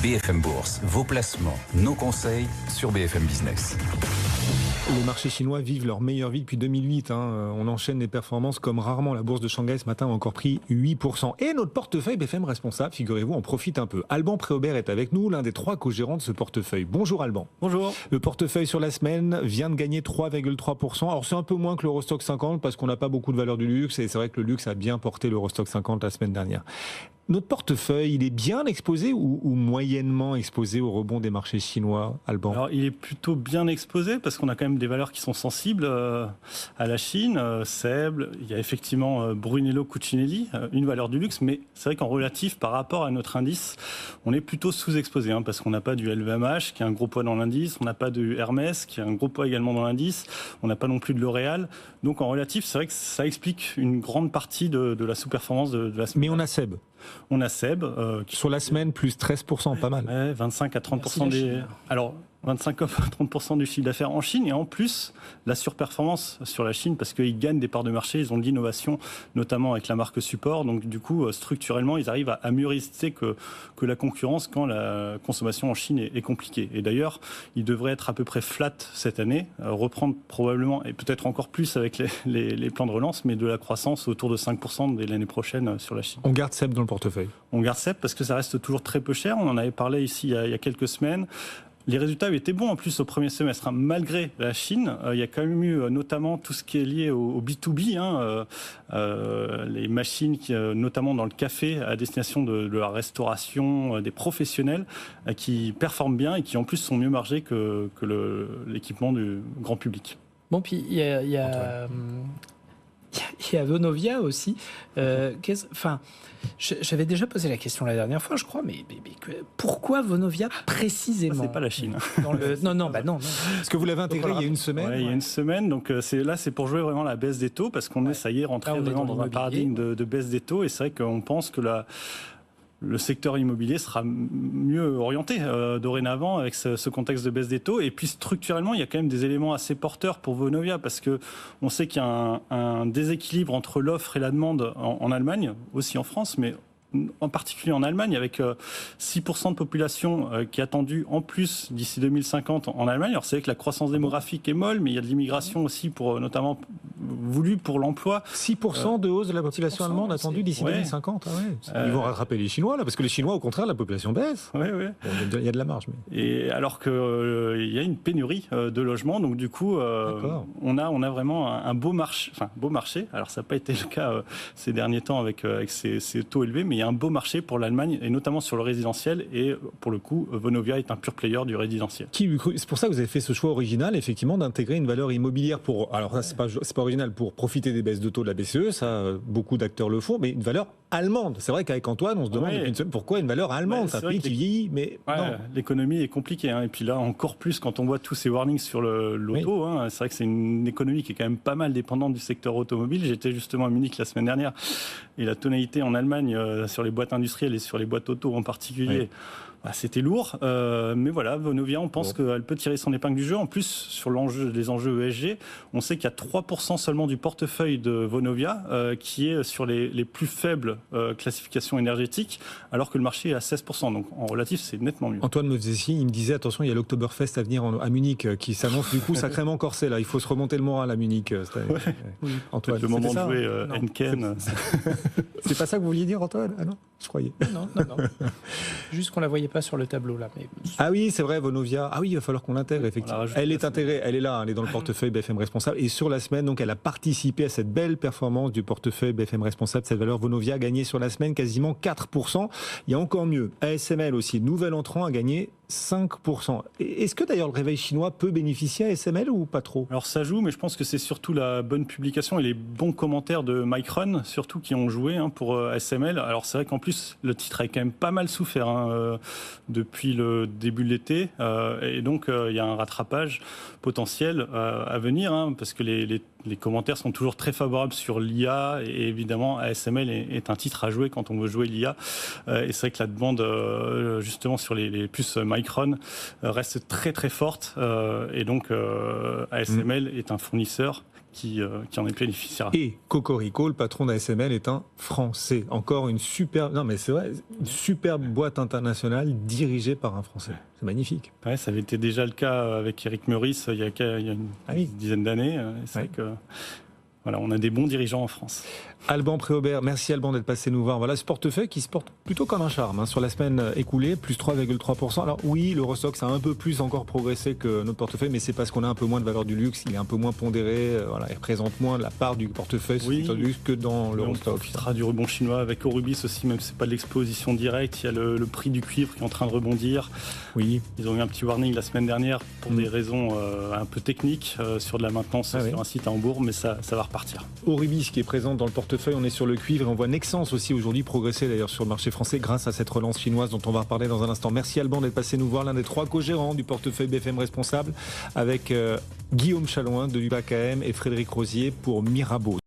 BFM Bourse, vos placements, nos conseils sur BFM Business. Les marchés chinois vivent leur meilleure vie depuis 2008. On enchaîne les performances comme rarement. La bourse de Shanghai ce matin a encore pris 8%. Et notre portefeuille BFM Responsable, figurez-vous, en profite un peu. Alban Préaubert est avec nous, l'un des 3 co-gérants de ce portefeuille. Bonjour Alban. Bonjour. Le portefeuille sur la semaine vient de gagner 3,3%. Alors c'est un peu moins que l'Eurostock 50 parce qu'on n'a pas beaucoup de valeur du luxe. Et c'est vrai que le luxe a bien porté l'Eurostock 50 la semaine dernière. Notre portefeuille, il est bien exposé ou moyennement exposé au rebond des marchés chinois, Alban? Alors, il est plutôt bien exposé parce qu'on a quand même des valeurs qui sont sensibles à la Chine. SEB, il y a effectivement Brunello Cucinelli, une valeur du luxe, mais c'est vrai qu'en relatif par rapport à notre indice, on est plutôt sous-exposé parce qu'on n'a pas du LVMH qui a un gros poids dans l'indice, on n'a pas de Hermès qui a un gros poids également dans l'indice, on n'a pas non plus de L'Oréal. Donc en relatif, c'est vrai que ça explique une grande partie de la sous-performance de la semaine. Mais on a SEB. On a SEB. Sur la semaine, plus 13%, pas mal. Ouais, 25 à 30% des... Alors, 25 à 30% du chiffre d'affaires en Chine et en plus la surperformance sur la Chine parce qu'ils gagnent des parts de marché, ils ont de l'innovation notamment avec la marque support, donc du coup structurellement ils arrivent à mieux résister que la concurrence quand la consommation en Chine est compliquée. Et d'ailleurs ils devraient être à peu près flat cette année, reprendre probablement et peut-être encore plus avec les plans de relance, mais de la croissance autour de 5% dès l'année prochaine sur la Chine. On garde SEB dans le portefeuille. On garde SEB parce que ça reste toujours très peu cher, on en avait parlé ici il y a quelques semaines. Les résultats étaient bons en plus au premier semestre. Malgré la Chine, il y a quand même eu notamment tout ce qui est lié au B2B, les machines, notamment dans le café, à destination de la restauration, des professionnels, qui performent bien et qui en plus sont mieux margés que l'équipement du grand public. Bon, puis il y a Vonovia aussi. J'avais déjà posé la question la dernière fois, je crois, mais pourquoi Vonovia précisément? C'est pas la Chine. Non. Est-ce que vous l'avez intégré il y a une semaine? Il y a une semaine, donc c'est pour jouer vraiment la baisse des taux, parce qu'on est, ça y est, rentré vraiment dans un paradigme de baisse des taux, et c'est vrai qu'on pense que le secteur immobilier sera mieux orienté dorénavant avec ce contexte de baisse des taux. Et puis structurellement, il y a quand même des éléments assez porteurs pour Vonovia parce que on sait qu'il y a un déséquilibre entre l'offre et la demande en Allemagne, aussi en France, mais en particulier en Allemagne, avec 6% de population qui est attendue en plus d'ici 2050 en Allemagne. Alors c'est vrai que la croissance démographique est molle, mais il y a de l'immigration aussi, notamment voulue pour l'emploi. 6% de hausse de la population allemande attendue d'ici 2050. Ils vont rattraper les Chinois, là, parce que les Chinois, au contraire, la population baisse. Oui. Bon, il y a de la marge. Mais... Et alors qu'il y a une pénurie de logements, donc du coup, on a vraiment un beau marché. Alors ça n'a pas été le cas ces derniers temps avec ces taux élevés, mais il y a un beau marché pour l'Allemagne, et notamment sur le résidentiel. Et pour le coup, Vonovia est un pur player du résidentiel. C'est pour ça que vous avez fait ce choix original, effectivement, d'intégrer une valeur immobilière pour... Alors ça, c'est pas original, pour profiter des baisses de taux de la BCE, ça, beaucoup d'acteurs le font, mais une valeur allemande. C'est vrai qu'avec Antoine, on se demande depuis une semaine pourquoi une valeur allemande. C'est un pays qui vieillit, mais non. L'économie est compliquée. Et puis là, encore plus, quand on voit tous ces warnings sur l'auto, c'est vrai que c'est une économie qui est quand même pas mal dépendante du secteur automobile. J'étais justement à Munich la semaine dernière, et la tonalité en Allemagne sur les boîtes industrielles et sur les boîtes auto en particulier, c'était lourd. Mais voilà, Vonovia, on pense qu'elle peut tirer son épingle du jeu. En plus, sur les enjeux ESG, on sait qu'il y a 3% seulement du portefeuille de Vonovia qui est sur les plus faibles classifications énergétiques, alors que le marché est à 16%. Donc en relatif, c'est nettement mieux. Antoine me faisait signe, il me disait attention, il y a l'Oktoberfest à venir à Munich qui s'annonce du coup sacrément corsé. Là, il faut se remonter le moral à Munich. Antoine, le moment de jouer Henken. C'est pas ça que vous vouliez dire, Antoine? Ah non, je croyais. Non. Juste qu'on la voyait pas sur le tableau là. Mais... Ah oui, c'est vrai, Vonovia. Ah oui, il va falloir qu'on l'intègre, effectivement. Elle est intégrée, elle est là, elle est dans le portefeuille BFM Responsable. Et sur la semaine, donc, elle a participé à cette belle performance du portefeuille BFM Responsable. Cette valeur Vonovia a gagné sur la semaine quasiment 4%. Il y a encore mieux. ASML aussi, nouvel entrant, a gagné 5%. Est-ce que d'ailleurs le réveil chinois peut bénéficier à ASML ou pas trop? Alors ça joue, mais je pense que c'est surtout la bonne publication et les bons commentaires de Micron, surtout qui ont joué pour ASML. Alors c'est vrai qu'en plus, le titre a quand même pas mal souffert depuis le début de l'été. Et donc il y a un rattrapage potentiel à venir, parce que les commentaires sont toujours très favorables sur l'IA. Et évidemment, ASML est un titre à jouer quand on veut jouer l'IA. Et c'est vrai que la demande, justement, sur les puces Micron reste très très forte, et donc ASML est un fournisseur qui en est bénéficiaire. Et Cocorico, le patron d'ASML, est un Français. Encore une superbe, non mais c'est vrai, une superbe boîte internationale dirigée par un Français. C'est magnifique. Ouais, ça avait été déjà le cas avec Eric Meurice il y a une dizaine d'années. C'est vrai que voilà, on a des bons dirigeants en France. Alban Préaubert, merci Alban d'être passé nous voir. Voilà ce portefeuille qui se porte plutôt comme un charme sur la semaine écoulée, plus 3,3%. Alors oui, l'Eurostoxx a un peu plus encore progressé que notre portefeuille, mais c'est parce qu'on a un peu moins de valeur du luxe, il est un peu moins pondéré, voilà, il représente moins la part du portefeuille du luxe que dans l'Eurostoxx. On profitera du rebond chinois avec Aurubis aussi, même si c'est pas de l'exposition directe. Il y a le prix du cuivre qui est en train de rebondir. Oui. Ils ont eu un petit warning la semaine dernière pour des raisons un peu techniques sur de la maintenance sur un site à Hambourg, mais ça va repartir. Aurubis qui est présente dans le portefeuille, on est sur le cuivre et on voit Nexans aussi aujourd'hui progresser d'ailleurs sur le marché français grâce à cette relance chinoise dont on va reparler dans un instant. Merci Alban d'être passé nous voir, l'un des 3 co-gérants du portefeuille BFM Responsable avec Guillaume Chalouin de l'UBAKM et Frédéric Rosier pour Mirabeau.